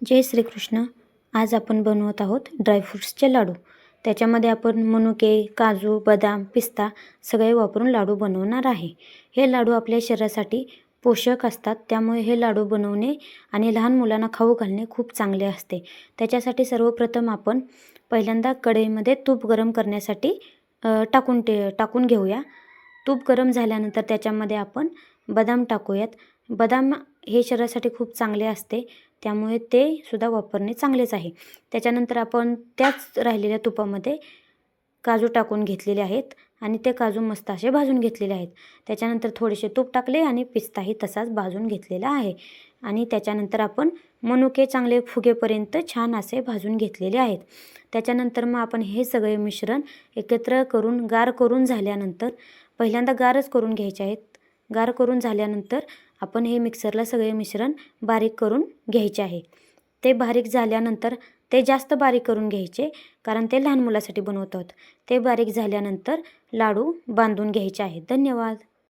जय श्रीकृष्ण. आज आपण बनवत आहोत ड्रायफ्रूट्सचे लाडू. त्याच्यामध्ये आपण मनुके, काजू, बदाम, पिस्ता सगळे वापरून लाडू बनवणार आहे. हे लाडू आपल्या शरीरासाठी पोषक असतात, त्यामुळे हे लाडू बनवणे आणि लहान मुलांना खाऊ घालणे खूप चांगले असते. त्याच्यासाठी सर्वप्रथम आपण पहिल्यांदा कढईमध्ये तूप गरम करण्यासाठी टाकून घेऊया. तूप गरम झाल्यानंतर त्याच्यामध्ये आपण बदाम टाकूयात. बदाम हे शरीरासाठी खूप चांगले असते, त्यामुळे ते सुद्धा वापरणे चांगलेच आहे. त्याच्यानंतर आपण त्याच राहिलेल्या तुपामध्ये काजू टाकून घेतलेले आहेत आणि ते काजू मस्त असे भाजून घेतलेले आहेत. त्याच्यानंतर थोडेसे तूप टाकले आणि पिस्ताही तसाच भाजून घेतलेला आहे. आणि त्याच्यानंतर आपण मनुके चांगले फुगेपर्यंत छान असे भाजून घेतलेले आहेत. त्याच्यानंतर मग आपण हे सगळे मिश्रण एकत्र करून गार करून झाल्यानंतर पहिल्यांदा गारच करून घ्यायचे आहेत. गार करून झाल्यानंतर आपण हे मिक्सरला सगळे मिश्रण बारीक करून घ्यायचे आहे. ते बारीक झाल्यानंतर ते जास्त बारीक करून घ्यायचे, कारण ते लहान मुलासाठी बनवत आहोत. ते बारीक झाल्यानंतर लाडू बांधून घ्यायचे आहेत. धन्यवाद.